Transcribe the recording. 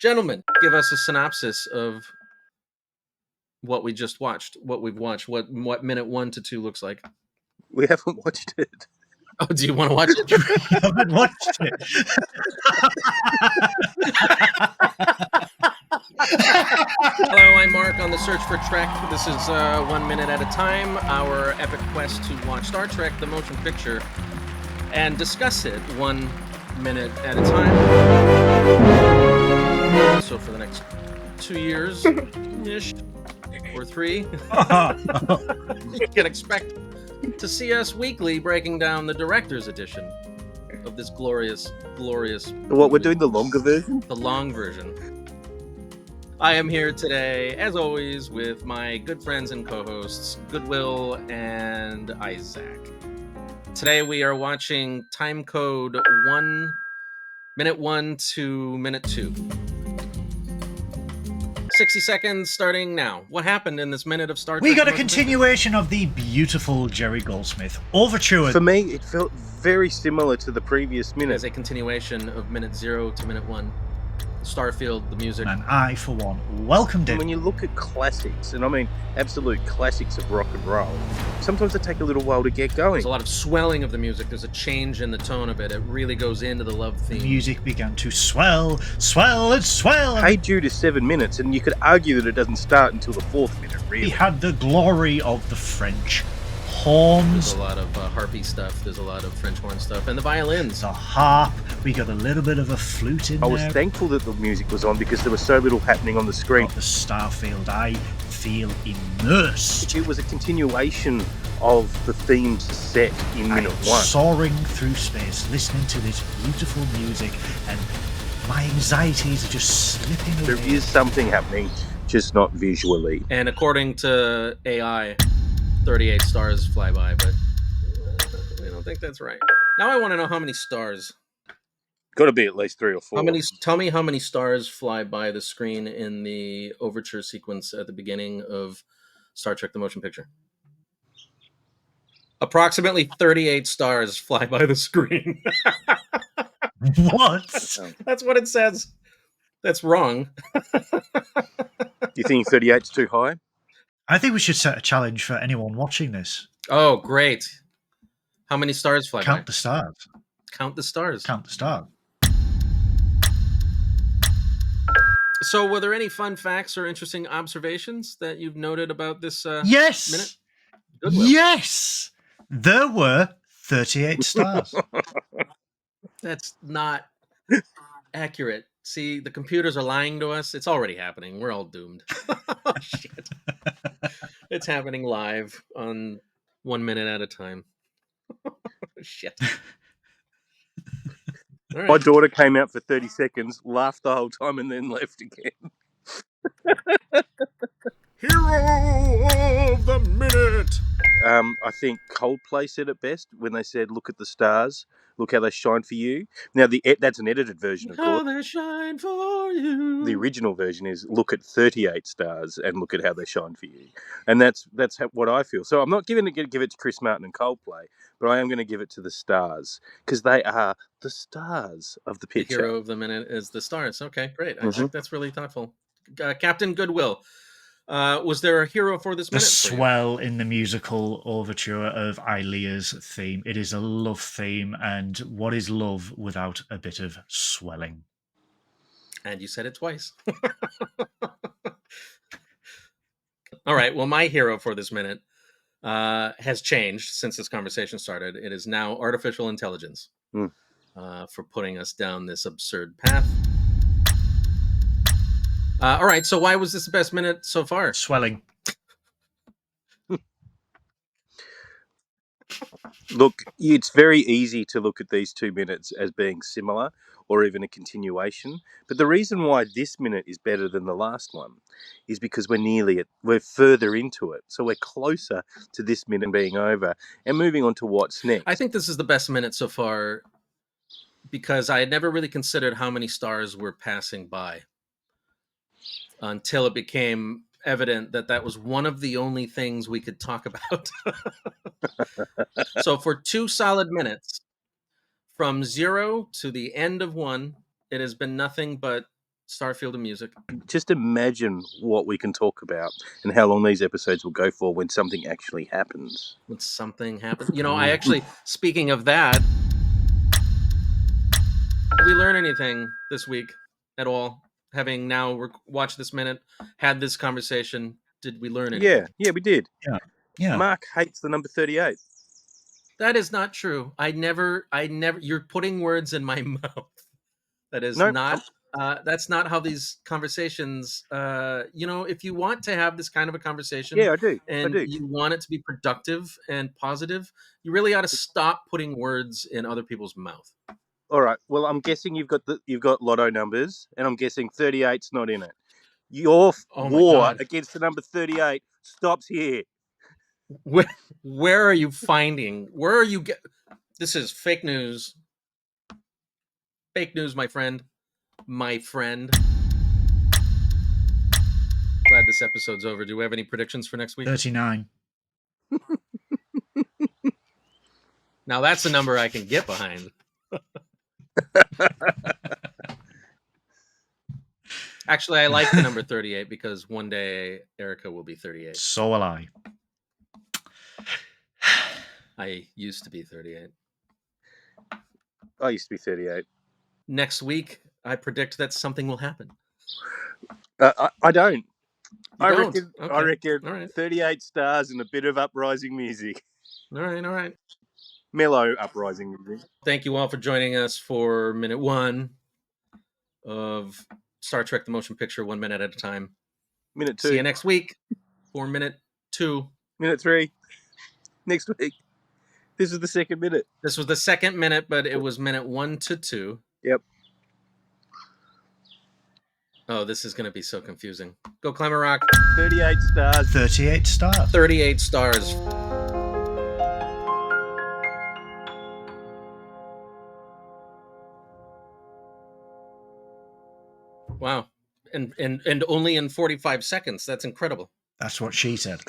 Gentlemen, give us a synopsis of what we just watched, what we've watched, what minute 1 to 2 looks like. We haven't watched it. Oh, do you want to watch it? I haven't watched it. Hello, I'm Mark on the search for Trek. This is 1 minute at a time, our epic quest to watch Star Trek, the motion picture, and discuss it 1 minute at a time. So for the next 2 years-ish, or 3, you can expect to see us weekly breaking down the director's edition of this glorious What, we're doing the longer version? the long version. I am here today, as always, with my good friends and co-hosts, Goodwill and Izaak. Today we are watching time code minute 1 to minute 2. 60 seconds starting now. What happened in this minute of Star Trek? We got a continuation of the beautiful Jerry Goldsmith overture. For me, it felt very similar to the previous minute. As a continuation of minute 0 to minute 1. Starfield, the music. And I, for one, welcomed it. When you look at classics, and I mean absolute classics of rock and roll, sometimes they take a little while to get going. There's a lot of swelling of the music. There's a change in the tone of it. It really goes into the love theme. The music began to swell, and swell. Hey Jude is 7 minutes, and you could argue that it doesn't start until the 4th minute, really. We had the glory of the French horns. There's a lot of harpy stuff. There's a lot of French horn stuff. And the violins. The harp. We got a little bit of a flute in I there. was thankful that the music was on because there was so little happening on the screen. The Starfield, I feel immersed. It was a continuation of the themes set in minute 1. Soaring through space, listening to this beautiful music, and my anxieties are just slipping away. There is something happening, just not visually. And according to AI, 38 stars fly by, but I don't think that's right. Now I want to know how many stars. Got to be at least 3 or 4. Tell me how many stars fly by the screen in the overture sequence at the beginning of Star Trek: The Motion Picture. Approximately 38 stars fly by the screen. What? That's what it says. That's wrong. Do you think 38's too high? I think we should set a challenge for anyone watching this. Oh, great. How many stars fly by? Count the stars. Count the stars. Count the stars. So, were there any fun facts or interesting observations that you've noted about this Yes! minute? Goodwill. Yes! There were 38 stars. That's not accurate. See, the computers are lying to us. It's already happening. We're all doomed. Oh, shit. It's happening live on 1 minute at a time. Shit. All right. My daughter came out for 30 seconds, laughed the whole time, and then left again. Hero of the minute. I think Coldplay said it best when they said, "Look at the stars, look how they shine for you." Now, that's an edited version, of How course. they shine for you. The original version is, "Look at 38 stars and look at how they shine for you," and that's what I feel. So I'm not going to give it to Chris Martin and Coldplay, but I am going to give it to the stars because they are the stars of the The picture. hero of the minute is the stars. Okay, great. I think that's really thoughtful. Captain Goodwill. Was there a hero for this The minute? for you? swell in the musical overture of Ilea's theme. It is a love theme, and what is love without a bit of swelling? And you said it twice. All right. Well, my hero for this minute has changed since this conversation started. It is now artificial intelligence for putting us down this absurd path. All right. So why was this the best minute so far? Swelling. Look, it's very easy to look at these 2 minutes as being similar or even a continuation. But the reason why this minute is better than the last one is because we're further into it. So we're closer to this minute being over and moving on to what's next. I think this is the best minute so far because I had never really considered how many stars were passing by until it became evident that was one of the only things we could talk about. So for 2 solid minutes, from 0 to the end of 1, it has been nothing but Starfield and music. Just imagine what we can talk about and how long these episodes will go for when something actually happens. When something happens. I actually, speaking of that, did we learn anything this week at all? Having now watched this minute, had this conversation, did we learn anything? Yeah, we did. Yeah. Mark hates the number 38. That is not true. I never, you're putting words in my mouth. That is not, that's not how these conversations, if you want to have this kind of a conversation Yeah, I do. and you want it to be productive and positive, you really ought to stop putting words in other people's mouth. All right. Well, I'm guessing you've got lotto numbers, and I'm guessing 38's not in it. Your Oh my war God. against the number 38 stops here. Where are you finding? Where are you get? This is fake news. Fake news, my friend. My friend. Glad this episode's over. Do we have any predictions for next week? 39. Now that's a number I can get behind. Actually, I like the number 38 because one day Erica will be 38. So will I. I used to be 38. I used to be 38. Next week, I predict that something will happen. I don't. You don't? Okay. I reckon All right. 38 stars and a bit of uprising music. All right. Mellow uprising music. Thank you all for joining us for minute 1 of Star Trek the Motion Picture, 1 minute at a time. Minute 2. See you next week for minute 2. Minute 3. Next week. This is the second minute. This was the second minute, but it was minute 1 to 2. Yep. Oh, this is going to be so confusing. Go climb a rock. 38 stars. 38 stars. 38 stars. Wow. And only in 45 seconds. That's incredible. That's what she said.